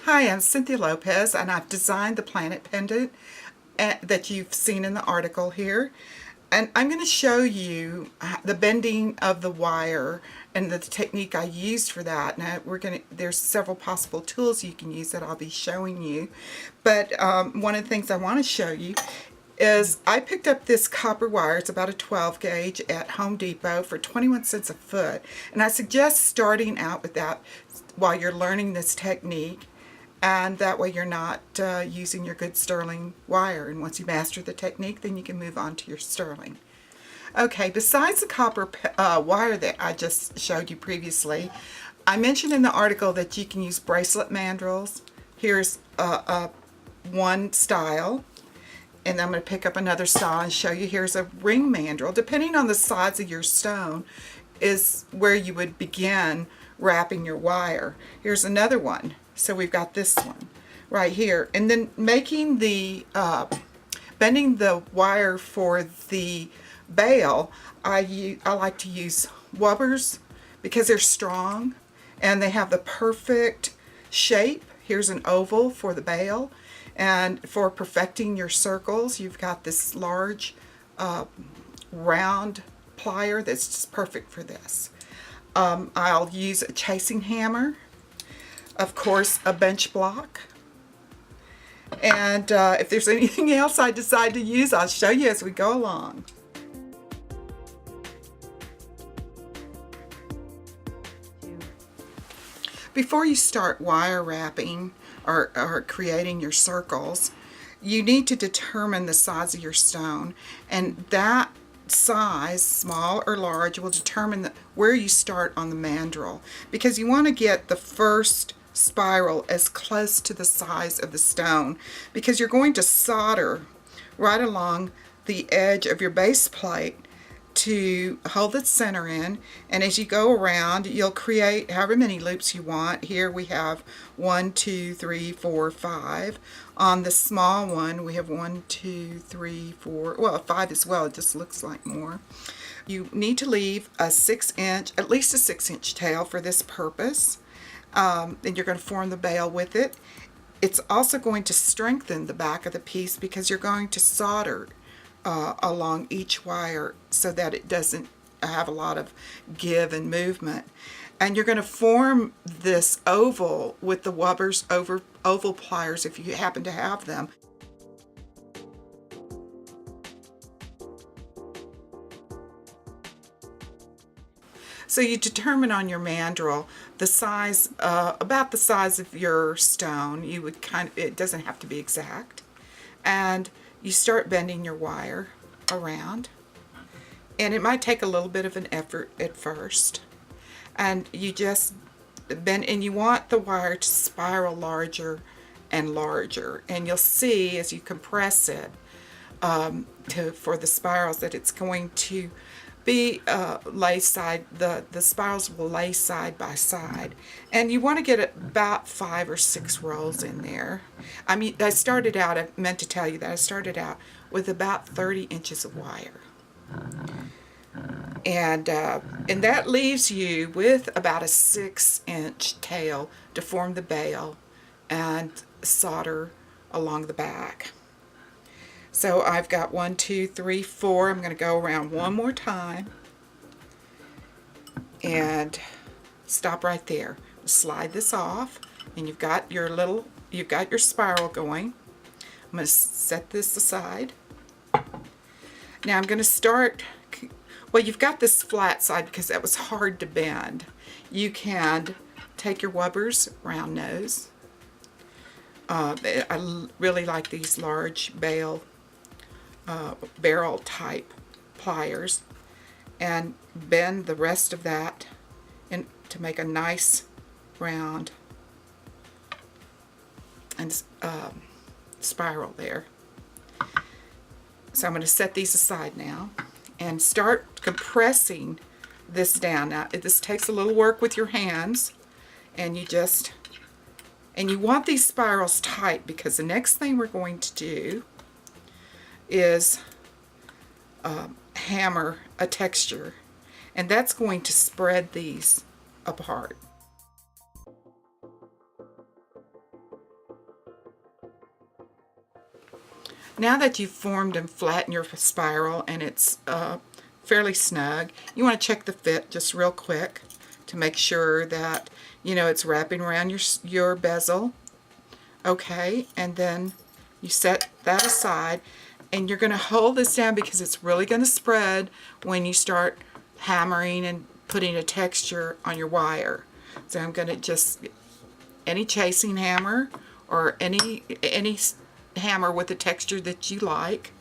Hi, I'm Cindy Lopez, and I've designed the Planet Pendant that you've seen in the article here. And I'm going to show you the bending of the wire and the technique I used for that. Now there's several possible tools you can use that I'll be showing you. But one of the things I want to show you is I picked up this copper wire. It's about a 12 gauge at Home Depot for 21 cents a foot. And I suggest starting out with that while you're learning this technique. And that way you're not using your good sterling wire. And once you master the technique, then you can move on to your sterling. Okay, besides the copper wire that I just showed you previously, I mentioned in the article that you can use bracelet mandrels. Here's one style. And I'm going to pick up another style and show you. Here's a ring mandrel. Depending on the size of your stone is where you would begin wrapping your wire. Here's another one. So we've got this one right here. And then making the, bending the wire for the bail, I like to use Wubbers because they're strong and they have the perfect shape. Here's an oval for the bail. And for perfecting your circles, you've got this large round plier that's just perfect for this. I'll use a chasing hammer, of course a bench block, and if there's anything else I decide to use, I'll show you as we go along. Before you start wire wrapping or creating your circles, you need to determine the size of your stone, and that size, small or large, will determine where you start on the mandrel, because you want to get the first spiral as close to the size of the stone, because you're going to solder right along the edge of your base plate to hold the center in, and as you go around you'll create however many loops you want. Here we have 1, 2, 3, 4, 5. On the small one we have 1, 2, 3, 4, well 5 as well, it just looks like more. You need to leave a 6-inch, at least a 6-inch tail for this purpose. And you're going to form the bail with it. It's also going to strengthen the back of the piece because you're going to solder along each wire so that it doesn't have a lot of give and movement. And you're going to form this oval with the Wubbers oval pliers if you happen to have them. So you determine on your mandrel the size, about the size of your stone. You would it doesn't have to be exact. And you start bending your wire around, and it might take a little bit of an effort at first, and you just bend, and you want the wire to spiral larger and larger, and you'll see as you compress it for the spirals that it's going to be the spirals will lay side by side, and you want to get about 5 or 6 rows in there. I mean, I meant to tell you that I started out with about 30 inches of wire, and that leaves you with about a 6-inch tail to form the bail and solder along the back. So I've got 1, 2, 3, 4. I'm going to go around one more time and stop right there. Slide this off, and you've got your spiral going. I'm going to set this aside. Now I'm going to start. Well, you've got this flat side because that was hard to bend. You can take your Wubbers round nose. I really like these large barrel type pliers, and bend the rest of that to make a nice round and spiral there. So I'm going to set these aside now and start compressing this down. Now this takes a little work with your hands, and you want these spirals tight, because the next thing we're going to do is hammer a texture, and that's going to spread these apart. Now that you've formed and flattened your spiral and it's fairly snug, you want to check the fit just real quick to make sure that, you know, it's wrapping around your bezel. Okay, and then you set that aside, and you're going to hold this down because it's really going to spread when you start hammering and putting a texture on your wire. So I'm going to just, any chasing hammer or any hammer with a texture that you like,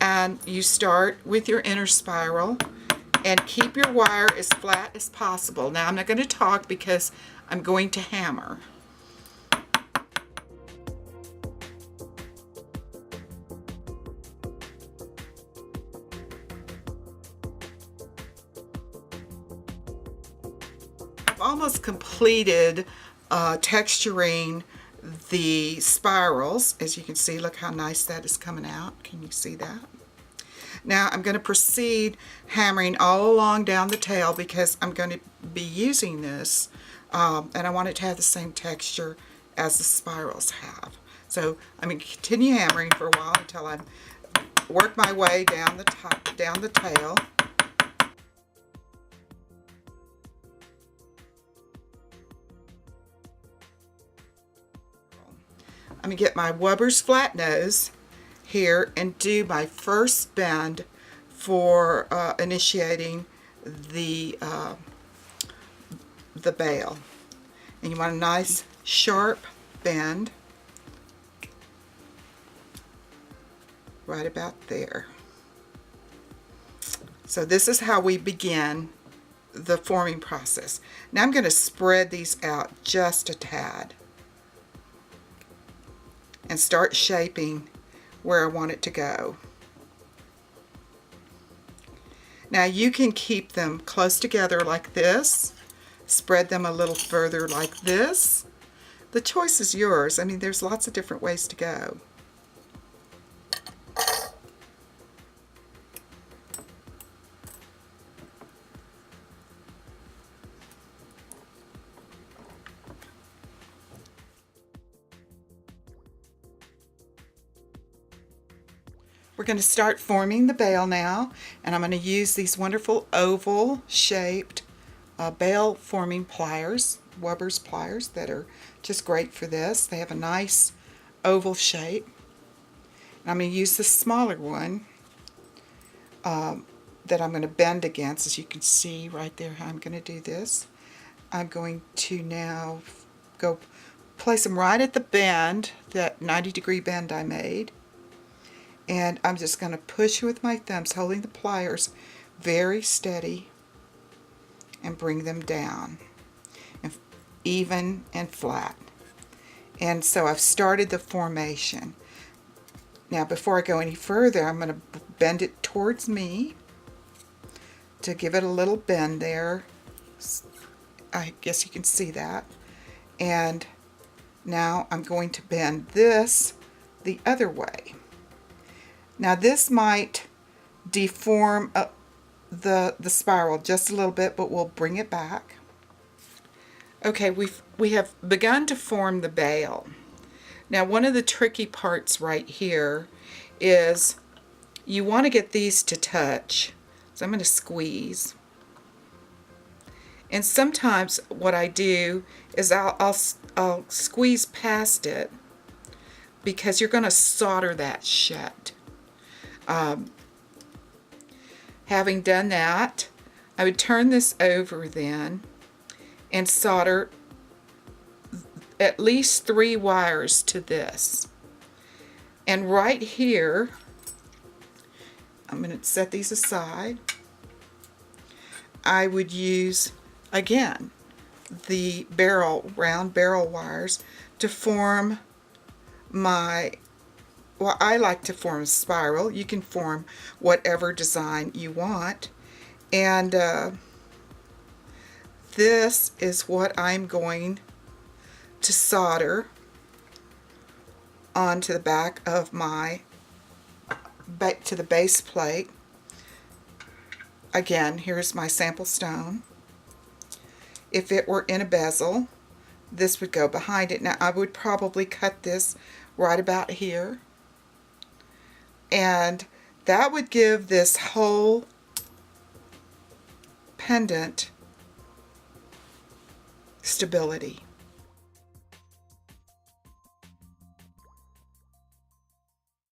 and you start with your inner spiral and keep your wire as flat as possible. Now I'm not going to talk because I'm going to hammer. I've almost completed texturing the spirals. As you can see, look how nice that is coming out. Can you see that? Now I'm going to proceed hammering all along down the tail because I'm going to be using this and I want it to have the same texture as the spirals have. So I'm going to continue hammering for a while until I work my way down the tail. I'm going to get my Wubbers flat nose here and do my first bend for initiating the bail. And you want a nice sharp bend right about there. So this is how we begin the forming process. Now I'm going to spread these out just a tad and start shaping where I want it to go. Now you can keep them close together like this, spread them a little further like this. The choice is yours. I mean, there's lots of different ways to go. We're going to start forming the bail now, and I'm going to use these wonderful oval shaped bail forming pliers, Wubbers pliers, that are just great for this. They have a nice oval shape. And I'm going to use the smaller one that I'm going to bend against, as you can see right there how I'm going to do this. I'm going to now go place them right at the bend, that 90-degree bend I made. And I'm just going to push with my thumbs, holding the pliers very steady, and bring them down, and even and flat. And so I've started the formation. Now before I go any further, I'm going to bend it towards me to give it a little bend there. I guess you can see that. And now I'm going to bend this the other way. Now this might deform the spiral just a little bit, but we'll bring it back. Okay, we have begun to form the bail. Now one of the tricky parts right here is you want to get these to touch. So I'm going to squeeze. And sometimes what I do is I'll squeeze past it because you're going to solder that shut. Having done that, I would turn this over then and solder at least 3 wires to this. And right here, I'm going to set these aside. I would use, again, the round barrel wires to form my, well, I like to form a spiral. You can form whatever design you want. And this is what I'm going to solder onto the back of my, to the base plate. Again, here's my sample stone. If it were in a bezel, this would go behind it. Now I would probably cut this right about here and that would give this whole pendant stability.